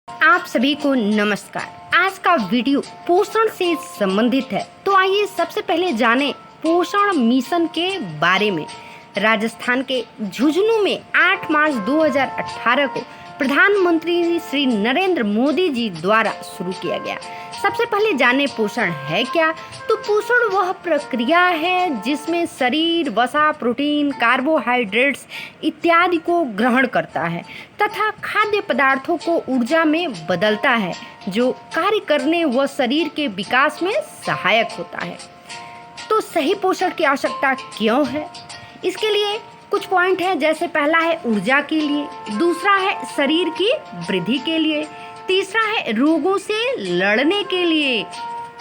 आप सभी को नमस्कार। आज का वीडियो पोषण से संबंधित है, तो आइए सबसे पहले जानें पोषण मिशन के बारे में। राजस्थान के झुंझुनू में 8 मार्च 2018 को प्रधानमंत्री श्री नरेंद्र मोदी जी द्वारा शुरू किया गया। सबसे पहले जानें पोषण है क्या। तो पोषण वह प्रक्रिया है जिसमें शरीर वसा, प्रोटीन, कार्बोहाइड्रेट्स इत्यादि को ग्रहण करता है तथा खाद्य पदार्थों को ऊर्जा में बदलता है, जो कार्य करने व शरीर के विकास में सहायक होता है। तो सही पोषण की आवश्यकता क्यों है, इसके लिए कुछ पॉइंट है। जैसे पहला है ऊर्जा के लिए, दूसरा है शरीर की वृद्धि के लिए, तीसरा है रोगों से लड़ने के लिए,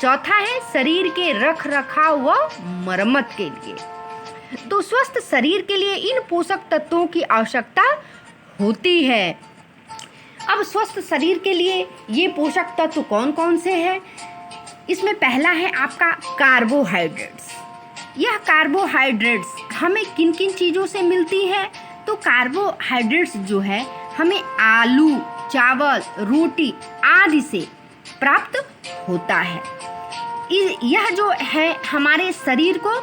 चौथा है शरीर के रख रखाव व मरम्मत के लिए। तो स्वस्थ शरीर के लिए इन पोषक तत्वों की आवश्यकता होती है। अब स्वस्थ शरीर के लिए ये पोषक तत्व कौन कौन से हैं? इसमें पहला है आपका कार्बोहाइड्रेट्स। यह कार्बोहाइड्रेट्स हमें किन किन चीज़ों से मिलती है? तो कार्बोहाइड्रेट्स जो है हमें आलू, चावल, रोटी आदि से प्राप्त होता है। यह जो है हमारे शरीर को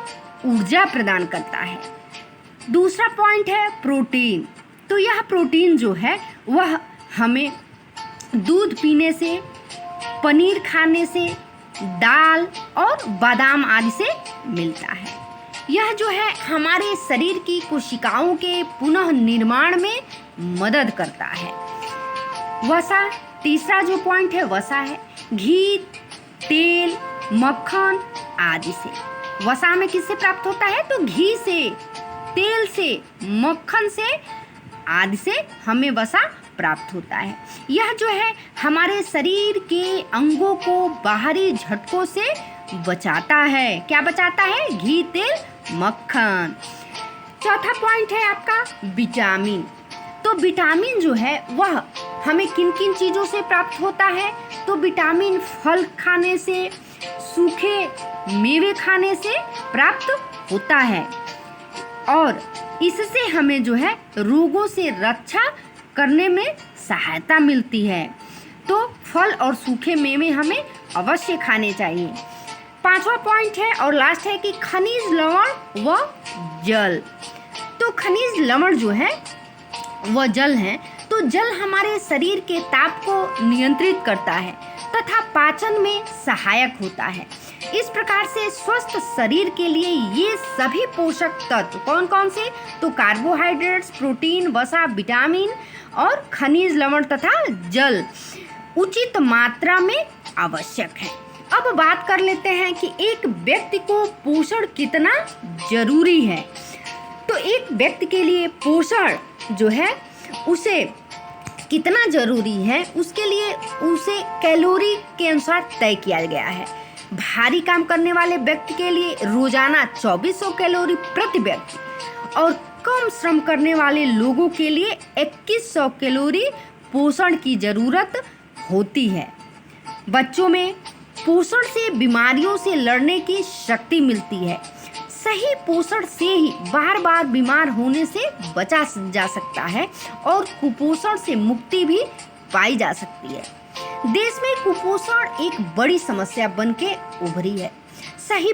ऊर्जा प्रदान करता है। दूसरा पॉइंट है प्रोटीन। तो यह प्रोटीन जो है वह हमें दूध पीने से, पनीर खाने से, दाल और बादाम आदि से मिलता है। यह जो है हमारे शरीर की कोशिकाओं के पुनः निर्माण में मदद करता है। वसा, तीसरा जो पॉइंट है वसा है। घी, तेल, मक्खन आदि से। वसा में किससे प्राप्त होता है? तो घी से, तेल से, मक्खन से आदि से हमें वसा प्राप्त होता है। यह जो है हमारे शरीर के अंगों को बाहरी झटकों से बचाता है। क्या बचाता है? घी, तेल, मक्खन। चौथा पॉइंट है आपका विटामिन। तो विटामिन जो है वह हमें किन किन चीज़ों से प्राप्त होता है? तो विटामिन फल खाने से, सूखे मेवे खाने से प्राप्त होता है और इससे हमें जो है रोगों से रक्षा करने में सहायता मिलती है। तो फल और सूखे मेवे हमें अवश्य खाने चाहिए। पांचवा पॉइंट है और लास्ट है कि खनिज लवण व जल। तो खनिज लवण जो है वह जल है। तो जल हमारे शरीर के ताप को नियंत्रित करता है तथा पाचन में सहायक होता है। इस प्रकार से स्वस्थ शरीर के लिए ये सभी पोषक तत्व कौन कौन से? तो कार्बोहाइड्रेट्स, प्रोटीन, वसा, विटामिन और खनिज लवण तथा जल उचित मात्रा में आवश्यक है। अब बात कर लेते हैं कि एक व्यक्ति को पोषण कितना जरूरी है। तो एक व्यक्ति के लिए पोषण जो है उसे कितना जरूरी है, उसके लिए उसे कैलोरी के अनुसार तय किया गया है। भारी काम करने वाले व्यक्ति के लिए रोजाना 2400 कैलोरी प्रति व्यक्ति और कम श्रम करने वाले लोगों के लिए 2100 कैलोरी पोषण की जरूरत होती है। बच्चों में पोषण से बीमारियों से लड़ने की शक्ति मिलती है। सही पोषण से ही बार बार बीमार होने से बचा जा सकता है और कुपोषण से मुक्ति भी पाई जा सकती है। देश में कुपोषण एक बड़ी समस्या बन के उभरी है। सही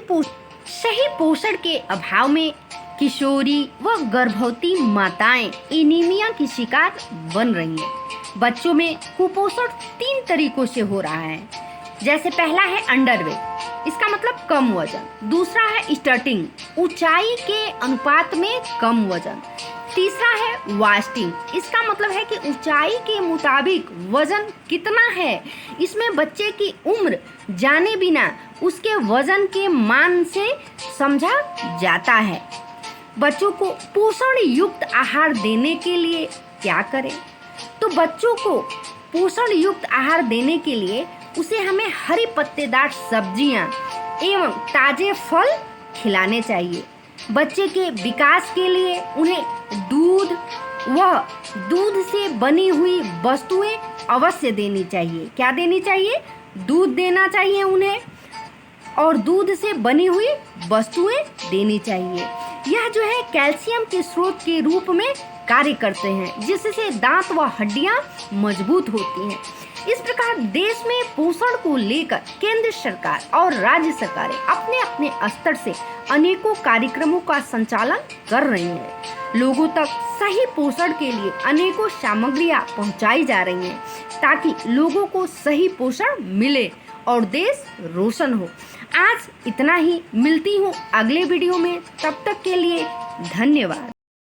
पोषण के अभाव में किशोरी व गर्भवती माताएं एनीमिया की शिकार बन रही हैं। बच्चों में कुपोषण 3 तरीकों से हो रहा है। जैसे पहला है अंडरवेट, इसका मतलब कम वजन। दूसरा है स्टर्टिंग, ऊंचाई के अनुपात में कम वजन। तीसरा है वास्टिंग, इसका मतलब है कि ऊंचाई के मुताबिक वजन कितना है। इसमें बच्चे की उम्र जाने बिना उसके वजन के मान से समझा जाता है। बच्चों को पोषण युक्त आहार देने के लिए क्या करें? तो बच्चों को पोषण युक्त आहार देने के लिए उसे हमें हरी पत्तेदार सब्जियां एवं ताजे फल खिलाने चाहिए। बच्चे के विकास के लिए उन्हें दूध व दूध से बनी हुई वस्तुएं अवश्य देनी चाहिए। क्या देनी चाहिए? दूध देना चाहिए उन्हें और दूध से बनी हुई वस्तुएं देनी चाहिए। यह जो है कैल्शियम के स्रोत के रूप में कार्य करते हैं, जिससे दांत व हड्डियां मजबूत होती हैं। इस प्रकार देश में पोषण को लेकर केंद्र सरकार और राज्य सरकारें अपने अपने स्तर से अनेकों कार्यक्रमों का संचालन कर रही हैं। लोगों तक सही पोषण के लिए अनेकों सामग्रियां पहुंचाई जा रही हैं, ताकि लोगों को सही पोषण मिले और देश रोशन हो। आज इतना ही, मिलती हूँ अगले वीडियो में, तब तक के लिए धन्यवाद।